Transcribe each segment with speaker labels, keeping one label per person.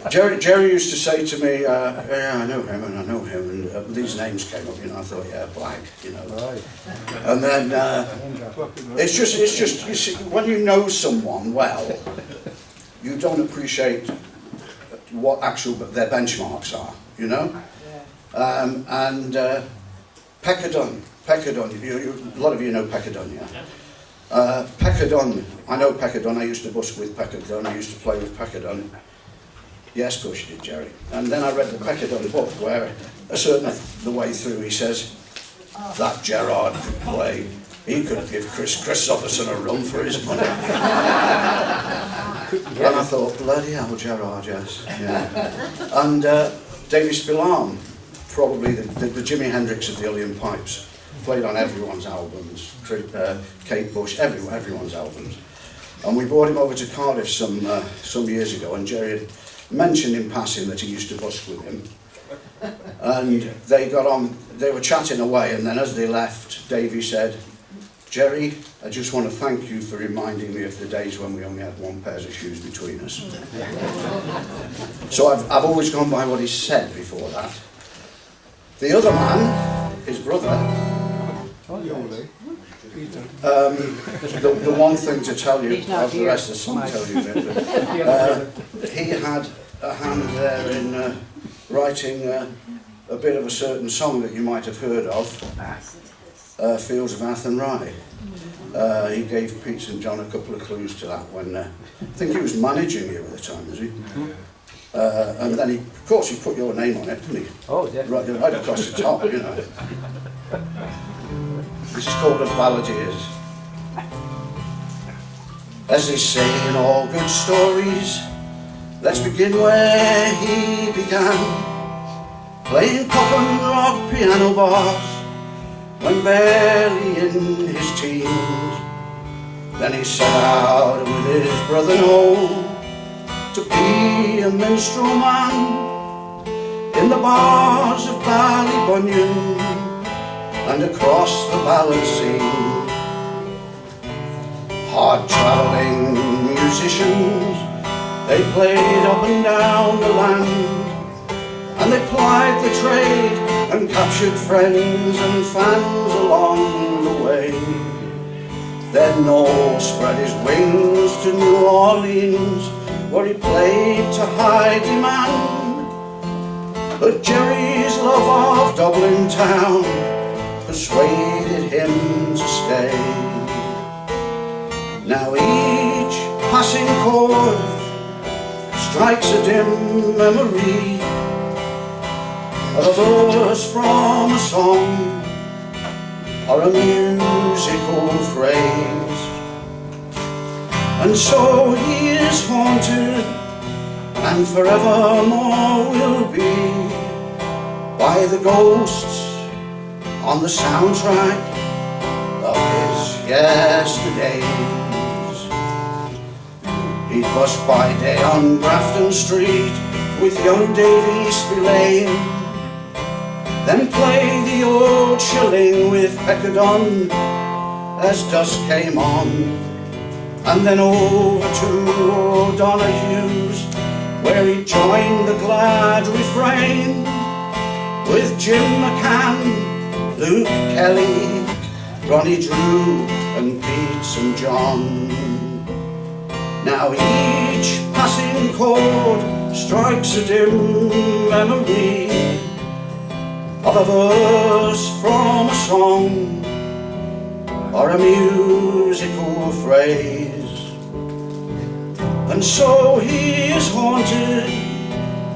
Speaker 1: Gerry used to say to me, yeah, I know him, and these names came up, I thought, yeah, Blag,
Speaker 2: Right.
Speaker 1: And then, it's just, you see, when you know someone well, you don't appreciate what their benchmarks are, and Penylan, a lot of you know Penylan, yeah? Penylan, I know Penylan, I used to busk with Penylan, I used to play with Penylan. Yes, of course you did, Gerry. And then I read the Penylan book where the way through he says, that Gerard could play, he could give Chris Christopherson a run for his money. And I thought, bloody hell, Gerard, yes. Yeah. And Davy Spillane, probably the Jimi Hendrix of the Uilleann Pipes, played on everyone's albums, Kate Bush, everyone's albums. And we brought him over to Cardiff some years ago, and Gerry had mentioned in passing that he used to busk with him. And they got on, they were chatting away, and then as they left, Davy said, Gerry, I just want to thank you for reminding me of the days when we only had one pair of shoes between us. So I've always gone by what he said before that. The other man, his brother, the one thing to tell you, of the rest of the song tell you, he had a hand there in writing a bit of a certain song that you might have heard of, Fields of Athenry. He gave Pete St John a couple of clues to that when, I think he was managing you at the time, was he? And then of course he put your name on it, didn't he?
Speaker 2: Oh, yeah.
Speaker 1: Right across the top, This is called A Balladeers. As they say in all good stories, let's begin where he began, playing pop and rock piano bars when barely in his teens. Then he set out with his brother Noel to be a minstrel man in the bars of Ballybunion and across the ballad scene. Hard travelling musicians, they played up and down the land, and they plied the trade and captured friends and fans along the way. Then Noel spread his wings to New Orleans, where he played to high demand. But Gerry's love of Dublin town persuaded him to stay. Now each passing chord strikes a dim memory of a verse from a song or a musical phrase. And so he is haunted and forevermore will be by the ghosts on the soundtrack of his yesterdays. He'd bus by day on Grafton Street with young Davy Spillane, then play the old shilling with Penylan as dusk came on, and then over to O'Donoghue's where he joined the glad refrain with Jim McCann, Luke Kelly, Ronnie Drew and Pete St John. Now each passing chord strikes a dim memory of a verse from a song or a musical phrase. And so he is haunted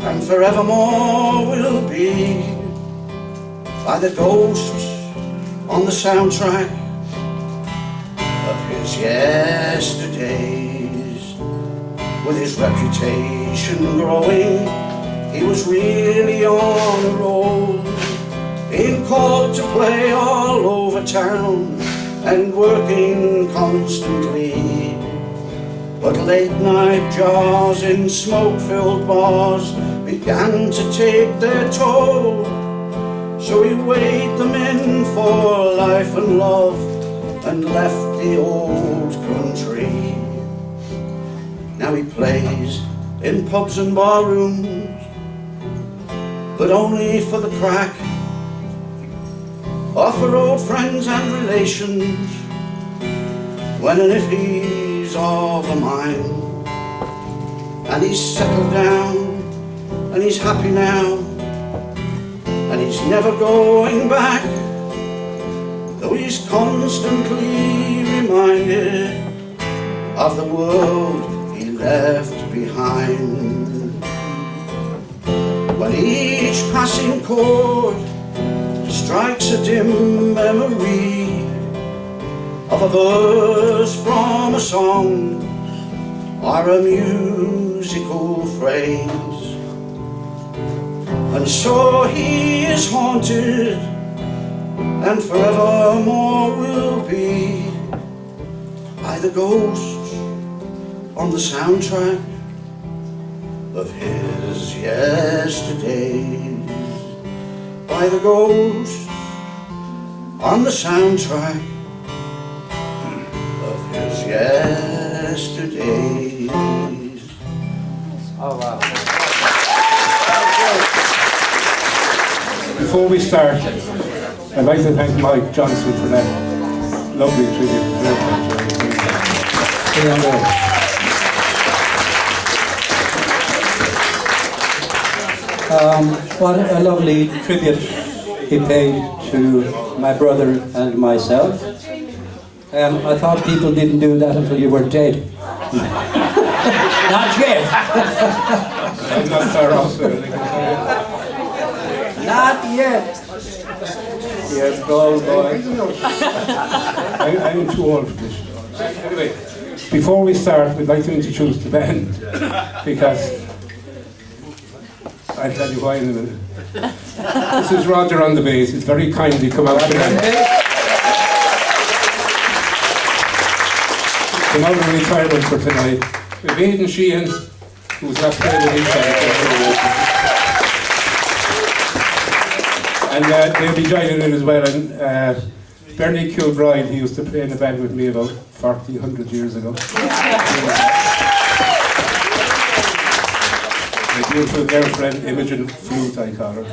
Speaker 1: and forevermore will be by the ghosts on the soundtrack of his yesterdays. With his reputation growing, he was really on a roll, being called to play all over town and working constantly. But late night jars in smoke-filled bars began to take their toll, so he weighed them in for life and love and left the old country. Now he plays in pubs and bar rooms, but only for the crack, or for old friends and relations, when and if he's of a mind. And he's settled down, and he's happy now, and he's never going back, though he's constantly reminded of the world he left behind. When each passing chord strikes a dim memory of a verse from a song or a musical phrase, and so he is haunted and forevermore will be by the ghosts on the soundtrack of his yesterdays, by the ghosts on the soundtrack of his yesterdays.
Speaker 2: Oh wow.
Speaker 3: Before we start, I'd like to thank Mikeyjohnsongs for that lovely tribute.
Speaker 2: What a lovely tribute he paid to my brother and myself. I thought people didn't do that until you were dead. Not yet.
Speaker 3: I'm not far off.
Speaker 2: Not yet. Yes, go, boy.
Speaker 3: I'm too old for this. Anyway, before we start, we'd like to introduce the band, because I'll tell you why in a minute. This is Roger on the bass. He's very kindly come out tonight. Come out of retirement for tonight. We've Aidan Sheehan, who's not playing with each other. And they'll be joining in as well. And Bernie Kilbride, he used to play in a band with me about 100 years ago. My beautiful girlfriend, Imogen Flute, I call her.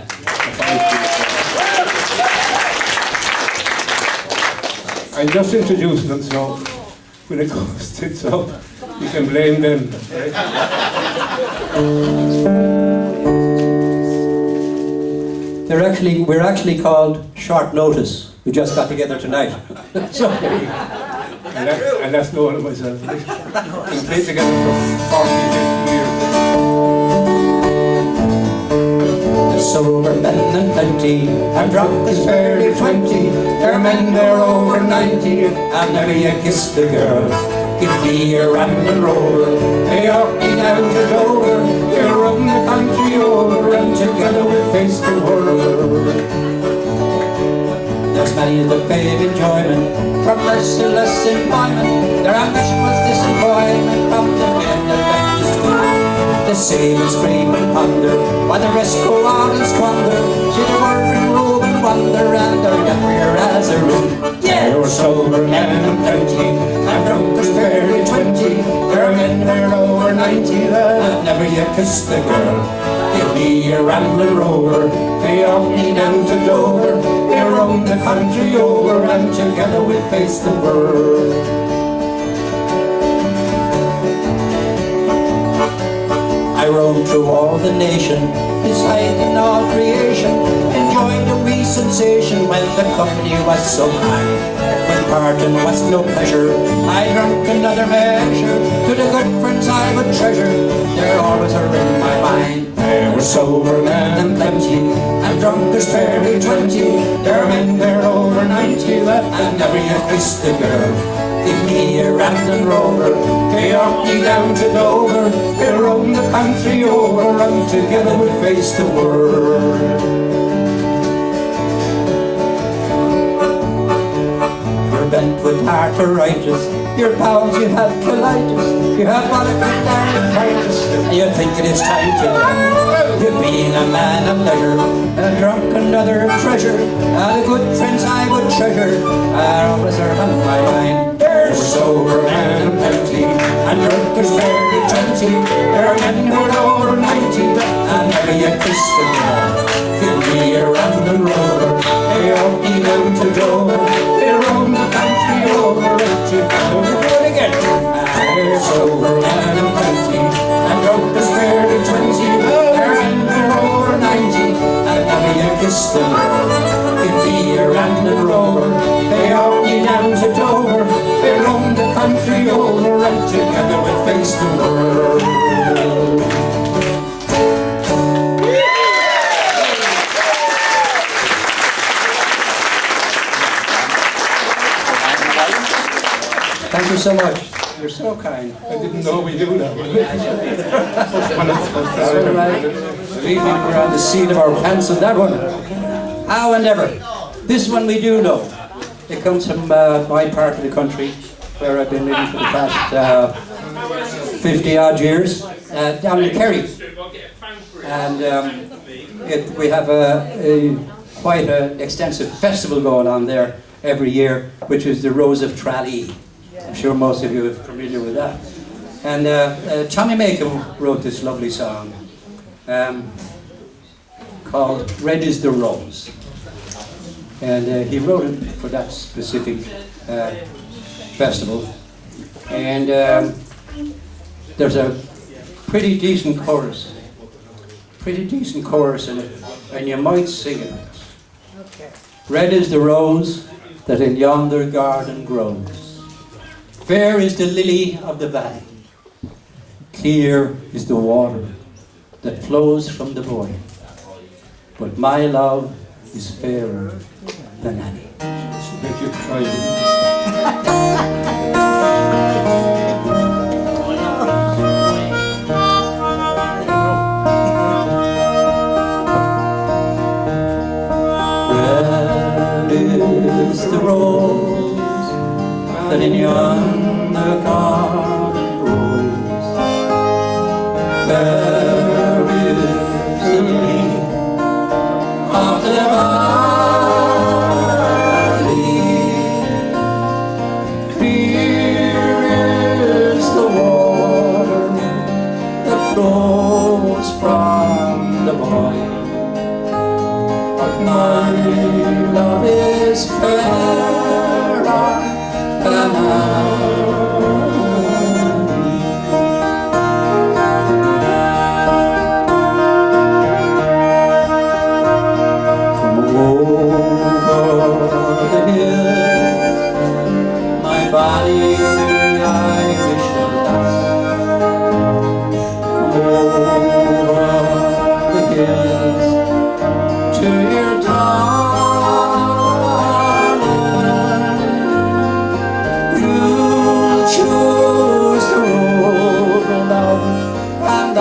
Speaker 3: I'm just introducing them, so when it goes tits up, you can blame them. Right?
Speaker 2: We're actually called Short Notice. We just got together tonight.
Speaker 3: And that's knowing it myself. We played together for 40, 50 years.
Speaker 2: Sober men and plenty, and drunk is barely 20. There are men there over 90, and never yet kissed the girl. Give me a rambling rover, they ought me down to Dover. We'll run the country over, and together we'll face the world. There's many that crave enjoyment from merciless employment. Their ambition was disappointment from the men that went to school. They save and scream and ponder, while the rest go on and squander. See the world and roam and wander, and they're happier as a rule. Yeah! There were sober men and plenty, and drunkards barely 20. There are men there over 90 that never yet kissed the girl. Give me a rambling rover, they off me down to Dover. They roam the country over, and together we face the world. I roamed through all the nation, deciding all creation, enjoying the wee sensation when the company was so high. When parting was no pleasure, I drank another measure. To the good friends I would treasure, they always are in my mind. There were sober men and plenty, and drunkards barely 20. There are men there over 90 that never yet kissed the girl. Give me a rambling rover, they ought me down to Dover. We'll roam the country over, and together we'll face the world. You're bent with arthritis, your pals you have colitis, you have arthritis, and you think it is time to die. You're being a man of leisure, and drunk another treasure, and the good friends I would treasure are always are on my mind. They're sober and plenty, and drinkers barely 20. They're men who are over 90, and never yet kissed the girl. They'll be around the road, they all be down to Dover. They roam the country over to do it again. And they're sober and plenty, and drinkers barely 20. They're men who are over 90, and never yet kissed the girl. They'll be around the road, they all be down to Dover. They roam the country over, and together we face the world. Thank you so much. You're so kind.
Speaker 3: I didn't know we do that.
Speaker 2: That's all right. Believe me, we're on the seat of our pants on that one. How and ever. This one we do know. It comes from my part of the country, where I've been living for the past 50 odd years, down in Kerry. And we have quite an extensive festival going on there every year, which is the Rose of Tralee. I'm sure most of you are familiar with that. And Tommy Macon wrote this lovely song called Red is the Rose. And he wrote it for that specific festival. And there's a pretty decent chorus in it, and you might sing it. Okay. Red is the rose that in yonder garden grows. Fair is the lily of the valley. Clear is the water that flows from the void. But my love is fairer than any.
Speaker 3: Make you try.
Speaker 2: Red is the rose that in yonder garden grows. Fair is the lily of the valley. Clear is the water that flows from the void. But my love is fairer than any. From over the hills, my body I wish to last. From over the hills to your darling, you'll choose the road of love, and I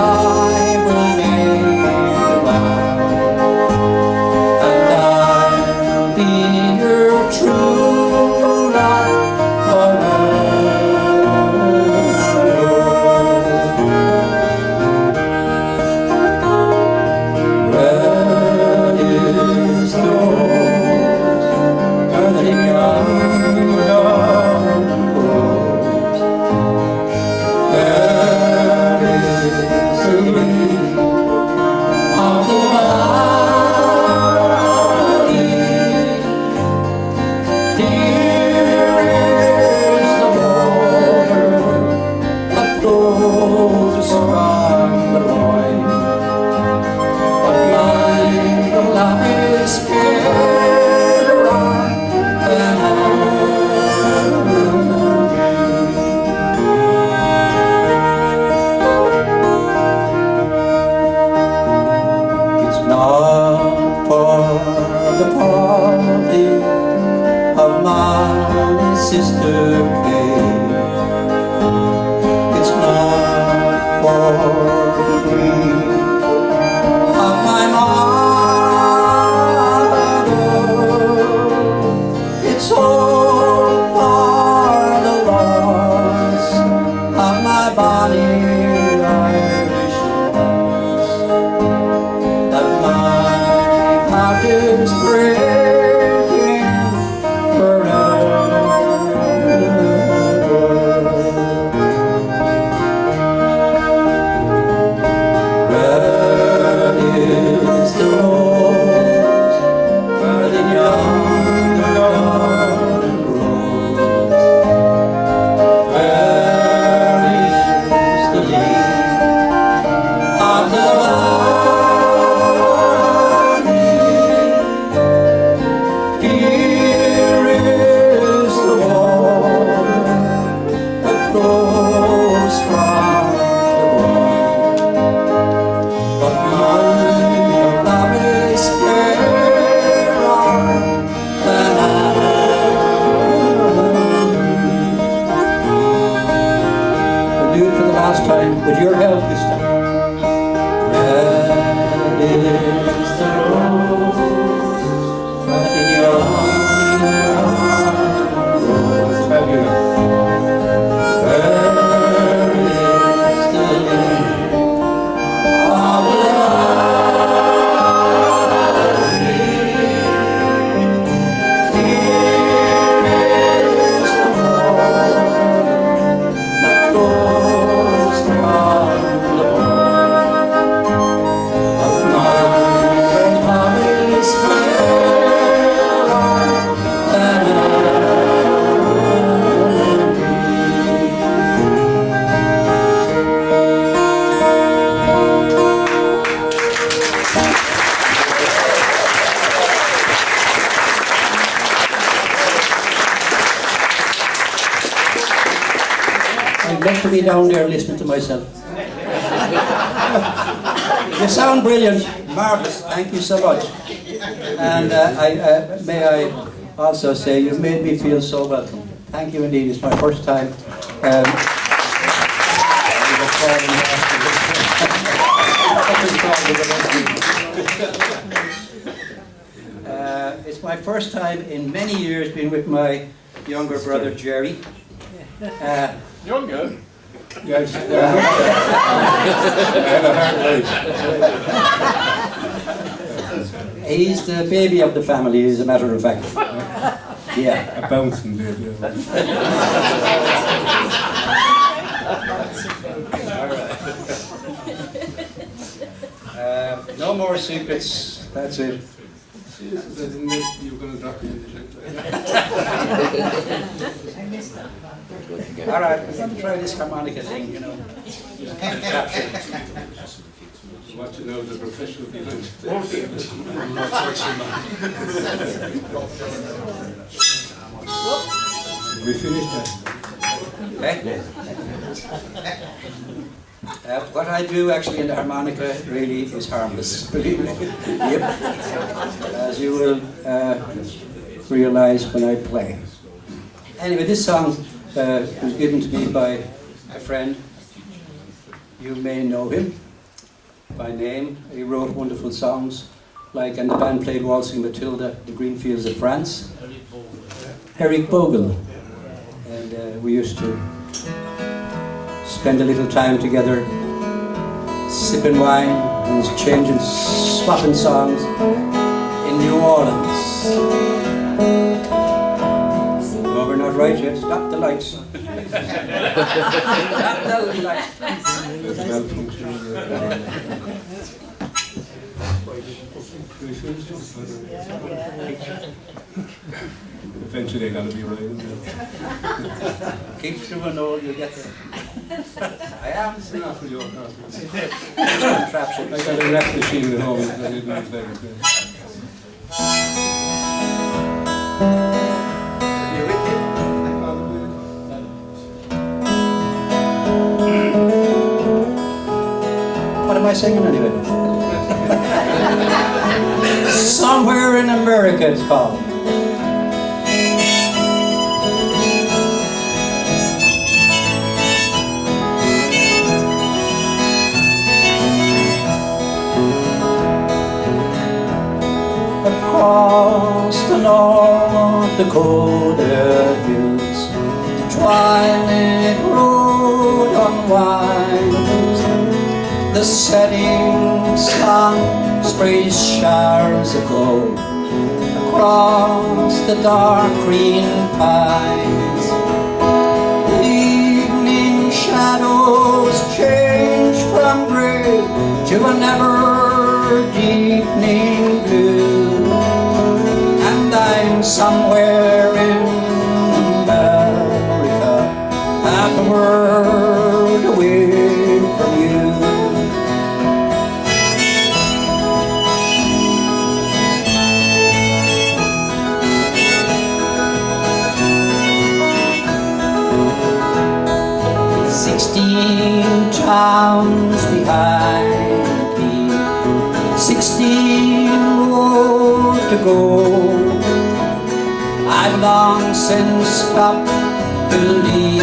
Speaker 2: will make the vow, and I'll be your true love forever. Red is the rose that in yonder garden grows. Fair is the lily of the valley. Clear is the water that flows from the void. But my love is fairer than It's not for the party of my sister Kate. It's not for the grief of my mother. It's all for the loss of my body Irish loss. That my heart is breaking forever. to be down there listening to myself. You sound brilliant, marvellous, thank you so much. And may I also say, you made me feel so welcome. Thank you indeed, it's my first time. It's my first time in many years being with my younger brother Gerry.
Speaker 3: Younger? Yes. I had a hard life.
Speaker 2: He's the baby of the family, as a matter of fact. Yeah.
Speaker 3: A bouncing baby.
Speaker 2: No more secrets, that's it.
Speaker 3: Jesus, I didn't know you were going to drop me in the shit.
Speaker 2: Alright, we're going to try this harmonica thing, you know.
Speaker 3: Watching out the professional behind. We finished that.
Speaker 2: Okay. What I do actually in the harmonica really is harmless, believe me. Yep. As you will realise when I play. Anyway, this song was given to me by a friend. You may know him by name. He wrote wonderful songs, like, and the band played Waltzing Matilda, The Green Fields of France. Eric Bogle. And we used to spend a little time together, sipping wine and swapping songs in New Orleans. Oh, we're not right yet. Stop the lights. Stop the lights.
Speaker 3: Eventually they're going to be related.
Speaker 2: Keep through and all, you'll get there. I am.
Speaker 3: Not for your car.
Speaker 2: Trap shit.
Speaker 3: I got a rap machine at home that I didn't play with.
Speaker 2: You with me? What am I singing anyway? Somewhere in America it's called. Across the North Dakota hills, the twilight road unwinds. The setting sun sprays showers of gold across the dark green pines. The evening shadows change from grey to an ever-deepening blue, and I'm somewhere in America, half a world away from you. Towns behind me, 16 more to go. I've long since stopped believing in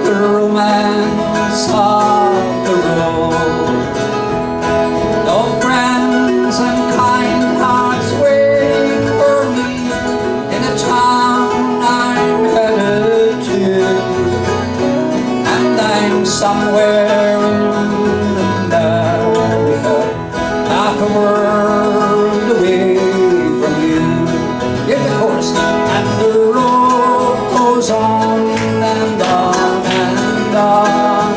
Speaker 2: the romance of the road. Though friends and kind hearts wait for me in a town I'm headed to, somewhere in America, half a world away from you. Here's the chorus. And the road goes on and on and on,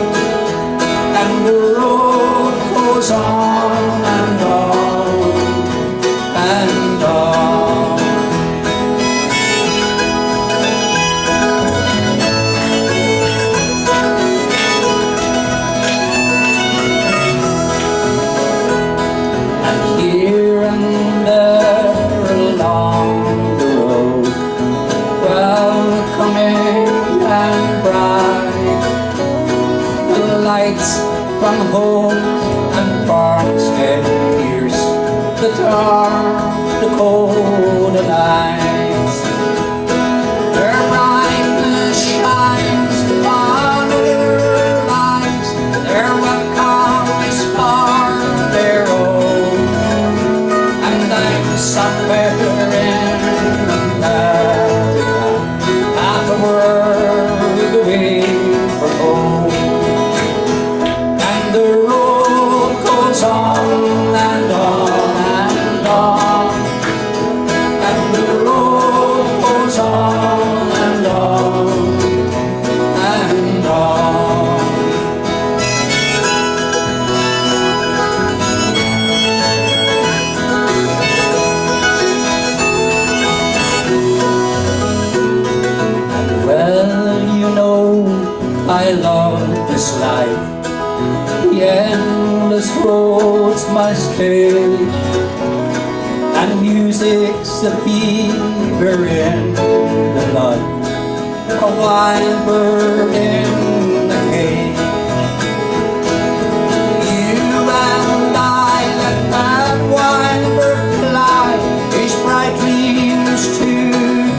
Speaker 2: and the road goes on and on and on. Welcoming and bright, head pierce the dark Dakota nights. Their brightness shines on their lives, their welcomes for their own, and I'm somewhere in America, half a world away from home. And the road goes on and on and on, and the road goes on and on and on. Well, you know, I love this life. The endless road's my stage, and music's the fever in the blood, a wild bird in the cage. You and I let that wild bird fly, his bright dreams to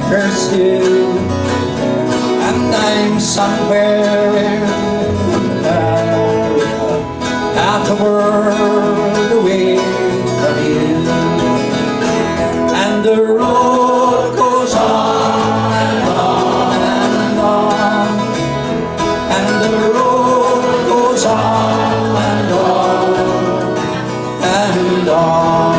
Speaker 2: pursue, and I'm somewhere in America, half the world away from you. And the road goes on and on and on, and the road goes on and on and on.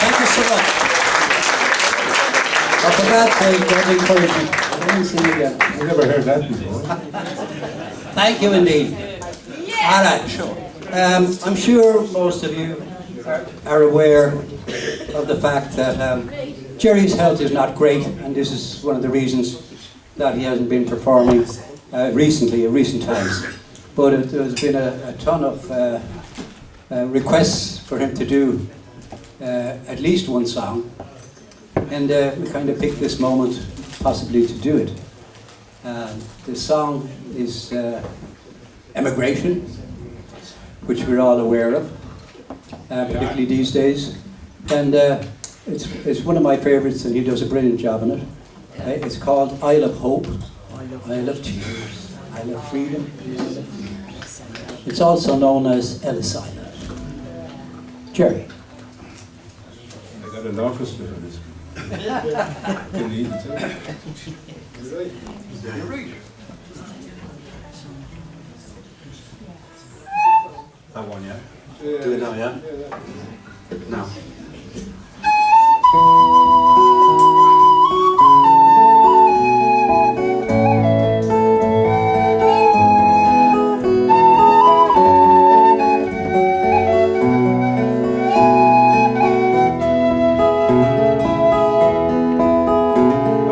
Speaker 2: Thank you so much. Off the bat, that encouragement. Let me sing again.
Speaker 3: I've never heard that before.
Speaker 2: Thank you indeed. All right. I'm sure most of you are aware of the fact that Gerry's health is not great, and this is one of the reasons that he hasn't been performing recently, in recent times. But there's been a ton of requests for him to do at least one song, and we kind of picked this moment possibly to do it. The song is Emigration, which we're all aware of, particularly these days, and it's one of my favourites, and he does a brilliant job on it. It's called Isle of Hope, Isle of Tears, Isle of Freedom, Isle of Fears. It's also known as Ellis Island. Gerry.
Speaker 3: I got an orchestra for this. Can you even tell? You're right.
Speaker 1: That one, yeah? Do it now, yeah? Now.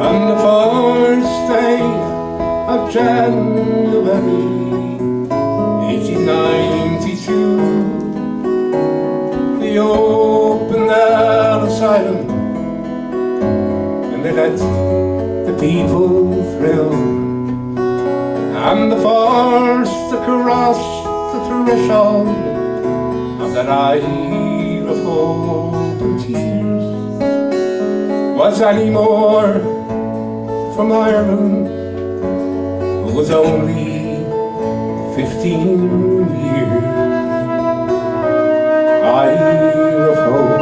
Speaker 3: On the first day of January 1892, they opened Ellis Island and they let the people thrill. And the first to cross the threshold of that Isle of Hope and Tears was Annie Moore from Ireland, who was only 15 years. Isle of Hope,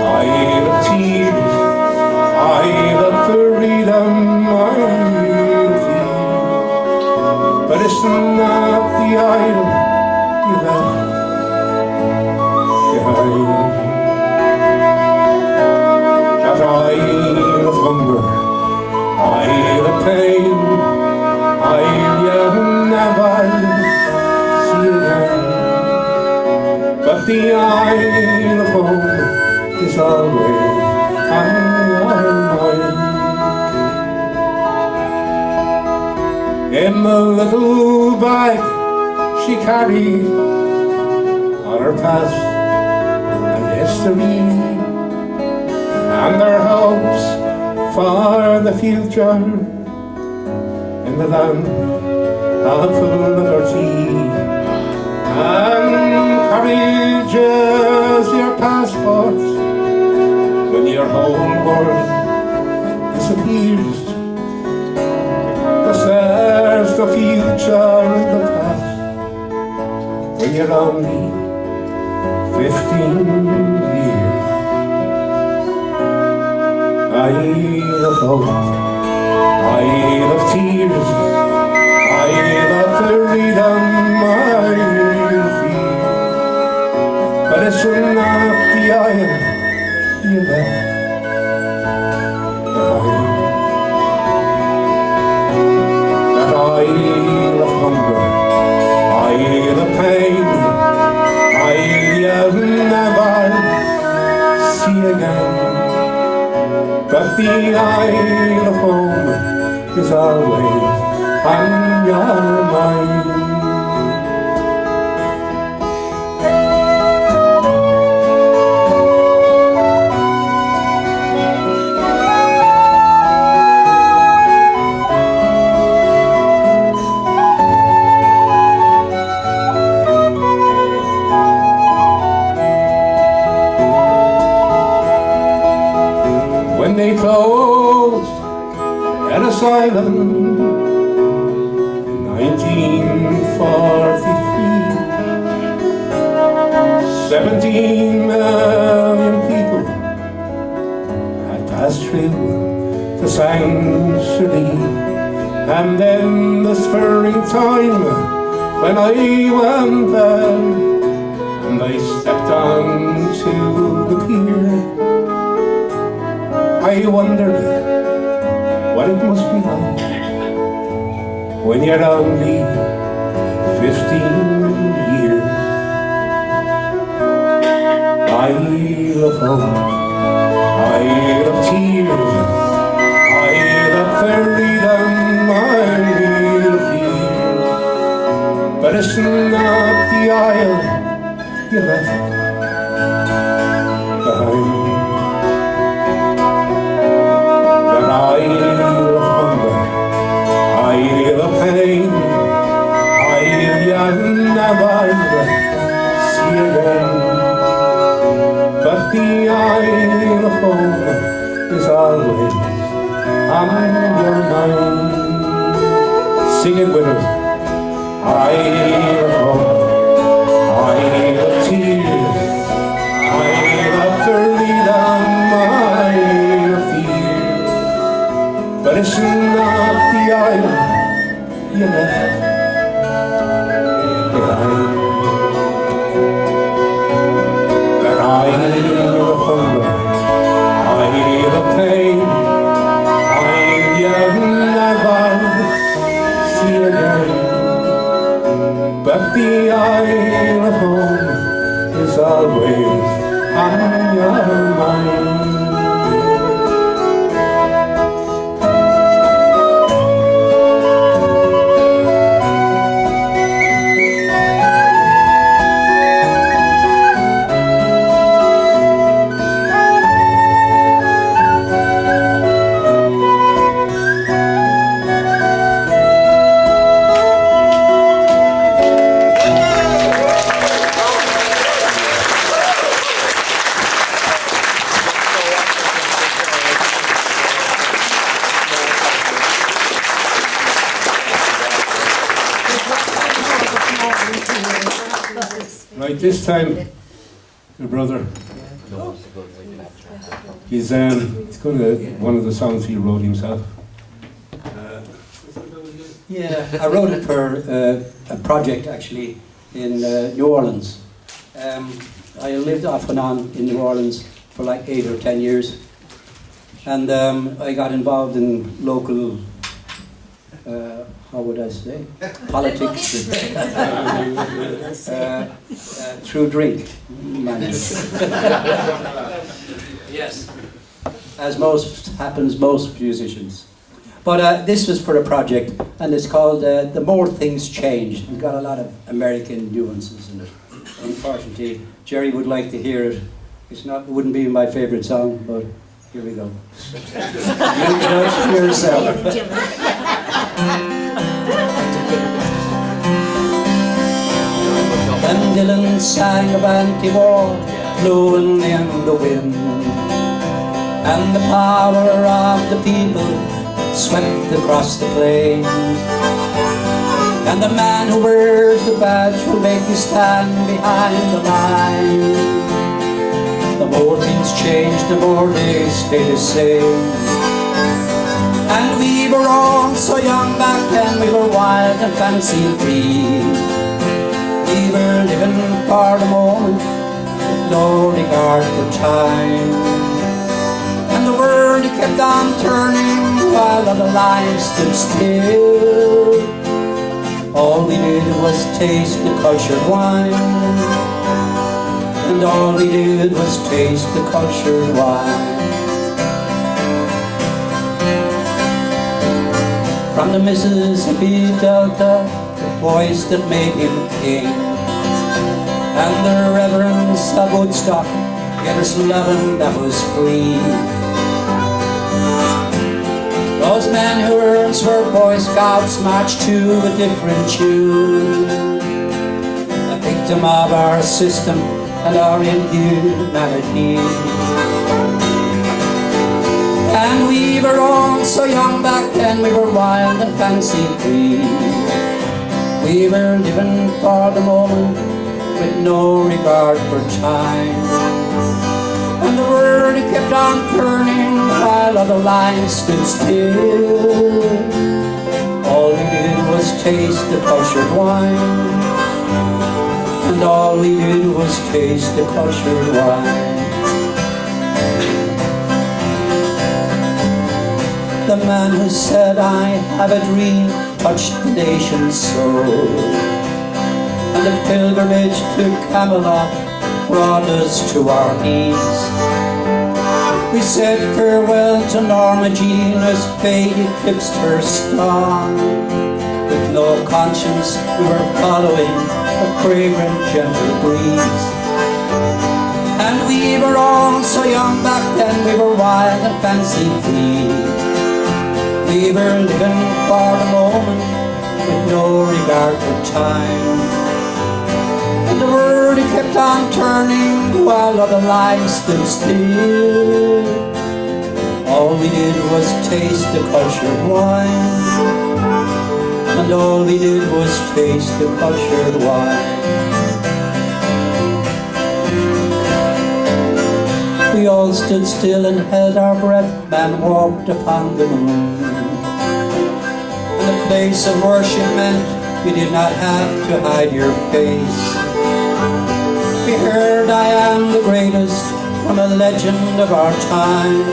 Speaker 3: Isle of Tears, Isle of Freedom, Isle of Fear. But it's not the isle you left behind. That Isle of hunger, Isle of pain, Isle you'll never see again. But the Isle of Hope is always on our mind. In the little bag she carried all her past and history, and her hopes for the future in the land of liberty. And courage is your passport when your whole world disappears. There's no future in the past when you're only 15 years. Isle of hope, isle of tears, isle of freedom, isle of fear. But it's not the isle you left behind. That isle of hunger, isle of pain, isle you'll never see again. But the isle of home is always on your mind. When they closed Ellis Island in 1943, 17 million people had passed through the sanctuary. And then the springtime when I went there and I stepped onto the pier, I wondered what it must be like when you're only 15 years. Isle of hope, isle of tears, isle of freedom, isle of fear. But it's not the isle you left behind. Isle of hunger, isle of pain, isle you'll never see again. But the isle of home is always on your mind. Sing it with us. Isle of home, isle of tears, isle of freedom, isle of fear. But it's not the isle you left behind. That isle of hunger, isle of pain, isle you'll never see again. But the isle of home is always on your mind. Right, this time, your brother, he's going to one of the songs he wrote himself.
Speaker 2: Yeah, I wrote it for a project actually in New Orleans. I lived off and on in New Orleans for like 8 or 10 years, and I got involved in local, how would I say, politics through drink, yes, as most happens most musicians. But this was for a project, and it's called The More Things Change. It's got a lot of American nuances in it. Unfortunately, Gerry would like to hear it. It wouldn't be my favourite song, but here we go. You judge for yourself. When Dylan sang of anti-war, blowing in the wind, and the power of the people swept across the plain, and the man who wears the badge will make you stand behind the line. The more things change, the more they stay the same. And we were all so young back then, we were wild and fancy-free. We were living for the moment, with no regard for time. And the world kept on turning while other lives stood still. All we did was taste the cultured wine, and all we did was taste the cultured wine. From the Mississippi Delta, the voice that made him king, and the reverence of Woodstock gave us loving that was free. Those men who once were Boy Scouts marched to a different tune, a victim of our system and our inhumanity. And we were all so young back then, we were wild and fancy-free. We were living for the moment, with no regard for time. And the world kept on turning while other lives stood still. All we did was taste the cultured wine, and all we did was taste the cultured wine. The man who said, "I have a dream," touched the nation's soul, and the pilgrimage to Camelot brought us to our knees. We said farewell to Norma Jean as fate eclipsed her star. With no conscience we were following a fragrant gentle breeze. And we were all so young back then, we were wild and fancy-free. We were living for the moment, with no regard for time. And the world kept on turning while other lives stood still. All we did was taste the cultured wine, and all we did was taste the cultured wine. We all stood still and held our breath, man walked upon the moon. And the place of worship meant you did not have to hide your face. We heard "I am the greatest" from a legend of our time.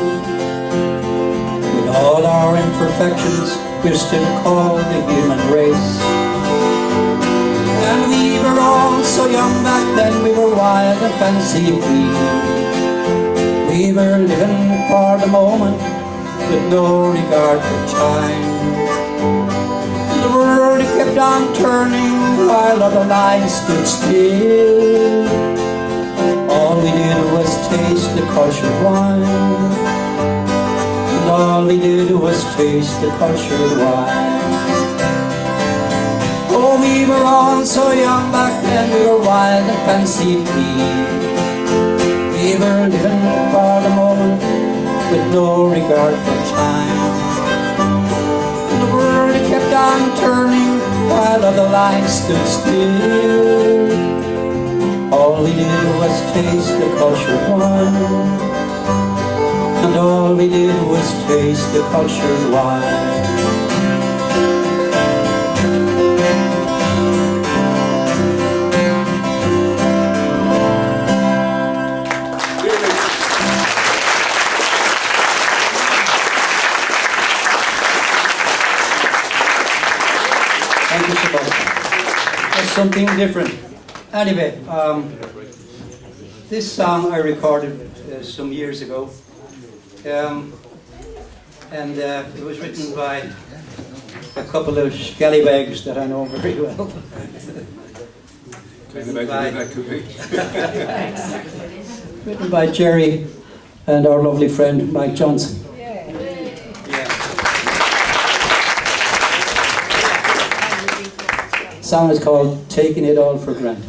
Speaker 2: With all our imperfections, we're still called the human race. And we were all so young back then, we were wild and fancy-free. We were living for the moment, with no regard for time. The world kept on turning while other lives stood still. All we did was taste the cultured wine, and all we did was taste the cultured wine. Oh, we were all so young back then, we were wild and fancy-free. We were living for the moment, with no regard for time. And the world kept on turning while other lives stood still. All we did was taste the cultured wine, and all we did was taste the cultured wine. Thank you so much. That's something different. Anyway, this song I recorded some years ago, And it was written by a couple of scallywags that I know very well. Written by Gerry and our lovely friend Mikeyjohnsongs. The song is called Taking It All for Granted.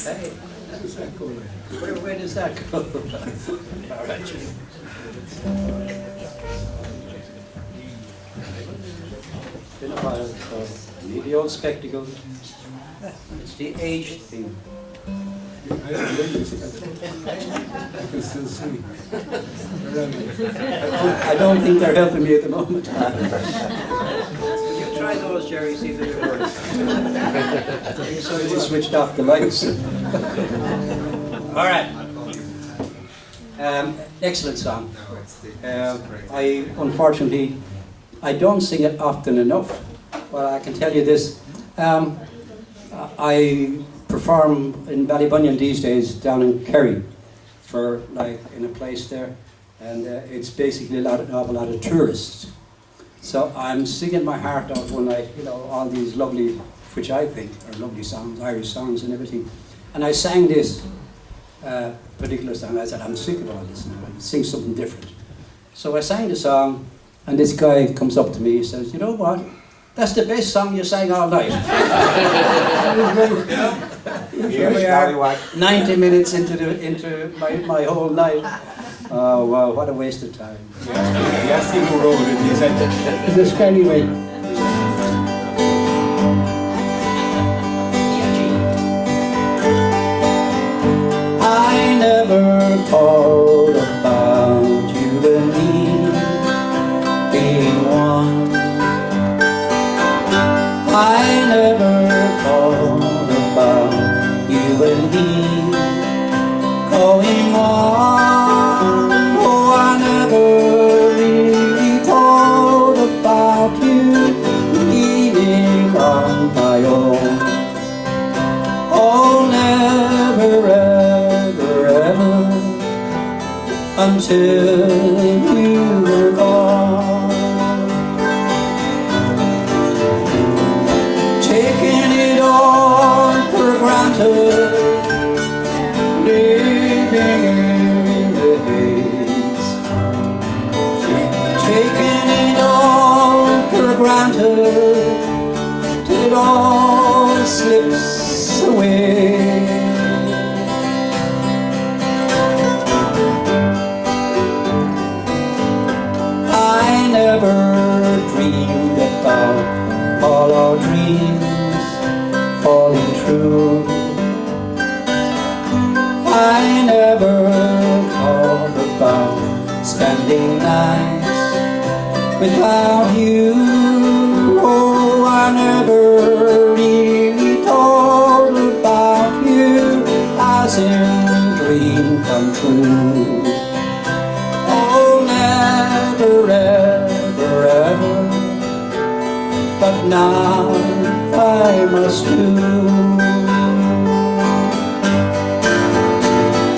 Speaker 2: Hey, where does that go? All right. Been a while, so the old spectacles. It's the age thing.
Speaker 3: I can still see.
Speaker 2: I don't think they're helping me at the moment. You try those, Gerry, see if they work. So you just switched off the lights. All right. Excellent song. Unfortunately, I don't sing it often enough, but I can tell you this. I perform in Ballybunion these days down in Kerry for in a place there, and it's basically an awful lot of tourists. So I'm singing my heart out one night, all these lovely, which I think are lovely songs, Irish songs and everything. And I sang this particular song. I said, I'm sick of all this now, I'll sing something different. So I sang the song, and this guy comes up to me, he says, you know what? That's the best song you sang all night. Here we are, 90 minutes into my whole night. Oh, wow, what a waste of time.
Speaker 3: Yes, he wrote it. He said,
Speaker 2: Is this anyway? I never thought about you and me being one. I never thought about you and me going on. Oh, I never really thought about you being on my own. Oh, never, ever, ever, until you were gone. Taking it all for granted, living in the haze. Taking it all for granted, till it all slips away. I never dreamed about all our dreams falling true. I never thought about spending nights without you. Oh, I never really thought about you as in dream come true. Oh, never, ever, ever, but now I must do.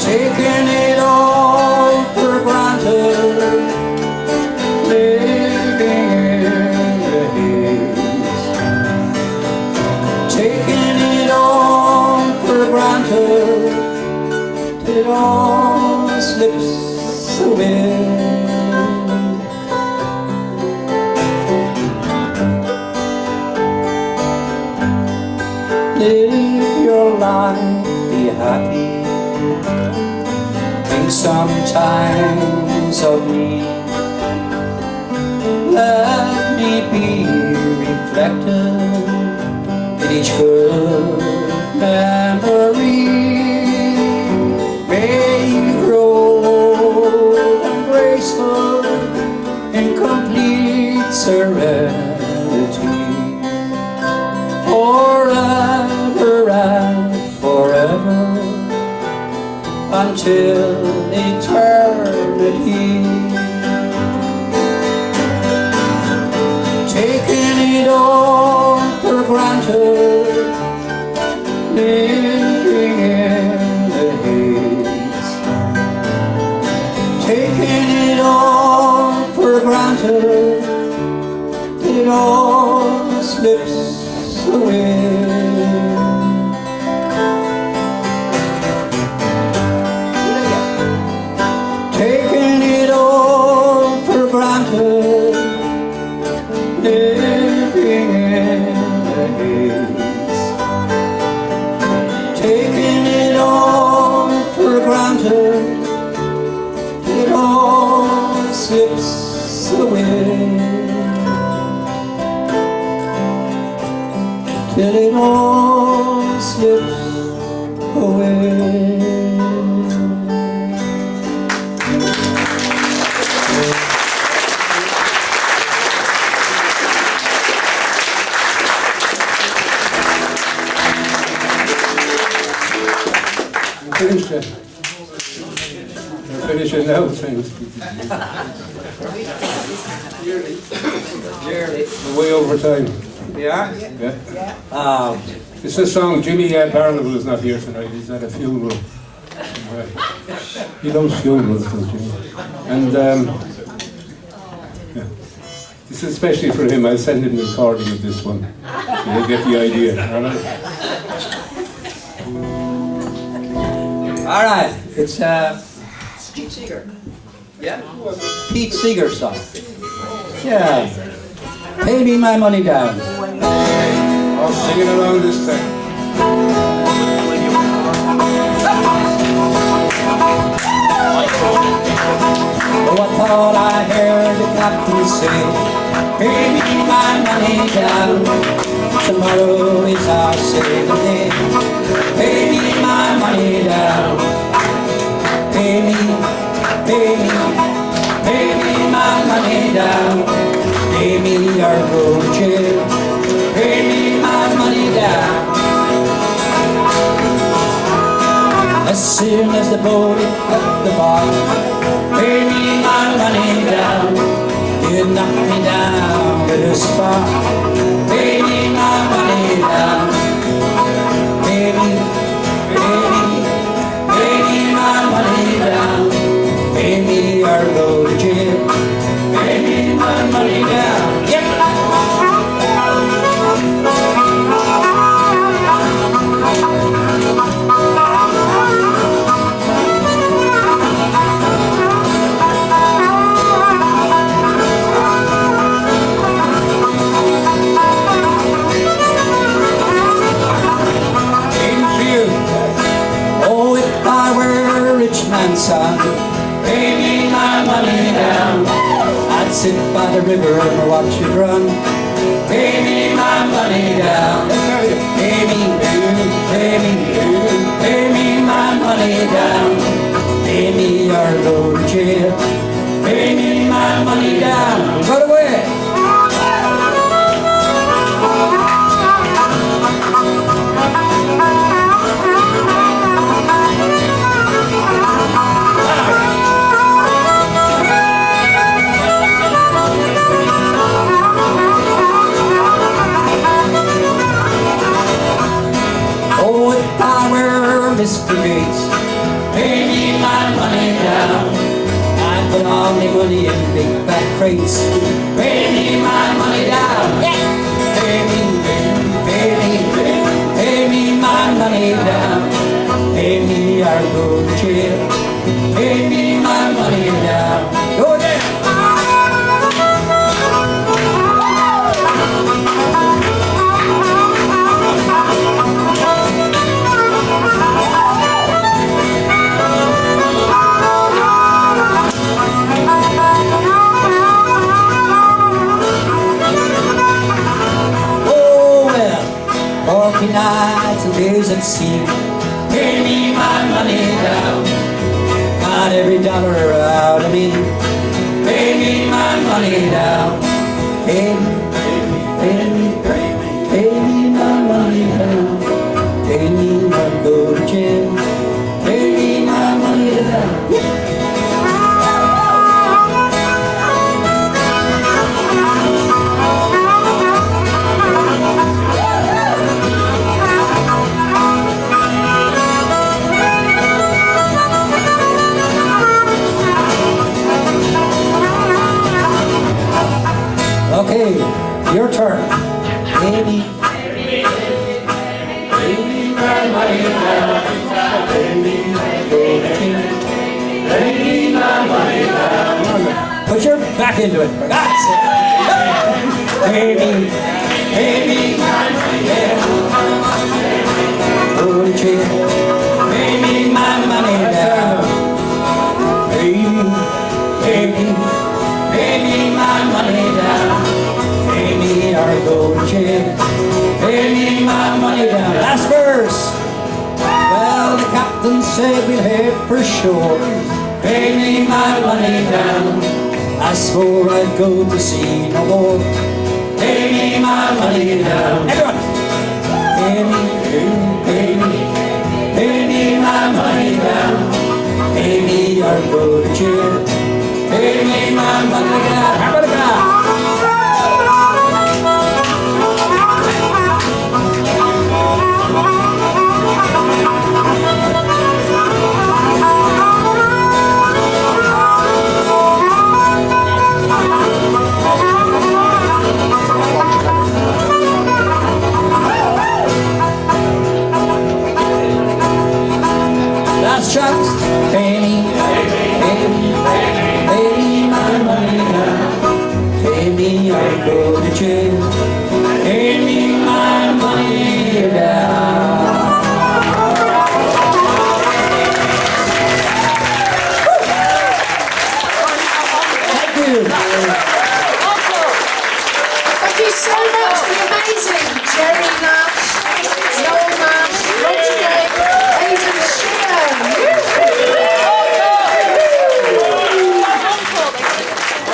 Speaker 2: Taking it all for granted, living in the haze. Taking it all for granted, till it all slips away. Live your life, be happy. Think sometimes of me. Let me be reflected in each good memory. May you grow old and graceful in complete serenity. Forever and forever, until eternity. Taking it all for granted, living in the haze. Taking it till it all slips away. Taking it all for granted, living in a haze. Taking it all for granted, it all slips away. Till it all slips away.
Speaker 3: Finish it. Finish it now, thanks. We're way over time.
Speaker 2: Yeah?
Speaker 3: Yeah. It's a song. Jimmy Barnable is not here tonight. He's at a funeral. He loves funerals, does Jimmy? And yeah. This is especially for him. I'll send him the recording of this one. You'll get the idea. All right?
Speaker 2: All right, it's Pete Seeger. Yeah? Pete Seeger song. Yeah. Pay me my money down.
Speaker 3: I'll sing it along this time.
Speaker 2: Oh, I thought I heard the captain say, pay me my money down. Tomorrow is our saving day. Pay me my money down. Pay me my money down. Pay me or go to jail. Pay me my money down. As soon as the boat hit the bar, pay me my money down. You knock me down to the spot. Pay me my money down. Pay me my money down. Pay me or go to jail. Pay me my money down. Yep. Son, pay me my money down. I'd sit by the river and watch it run. Pay me my money down. Pay me my money down. Pay me or go to jail. Pay me my money down. Go away. Mr. Gates, pay me my money down. I put all my money in big fat crates. Pay me my money down. Pay me my money down. Pay me or go to jail. Pay me my money down. Go there. Nights and days at sea, pay me my money down. Got every dollar out of me. Pay me my money down. Pay me my money down. Pay me or go to jail. Pay me my money down. Your turn. Baby. Put your back into it. That's it. Baby, baby, yeah. Oh, chick, baby, my money down. Baby, baby, baby, my money down. Baby, our gold chick, baby, my money down. Last verse. Well, the captain said we'll head for shore. Pay me my money down. I swore I'd go to sea no more.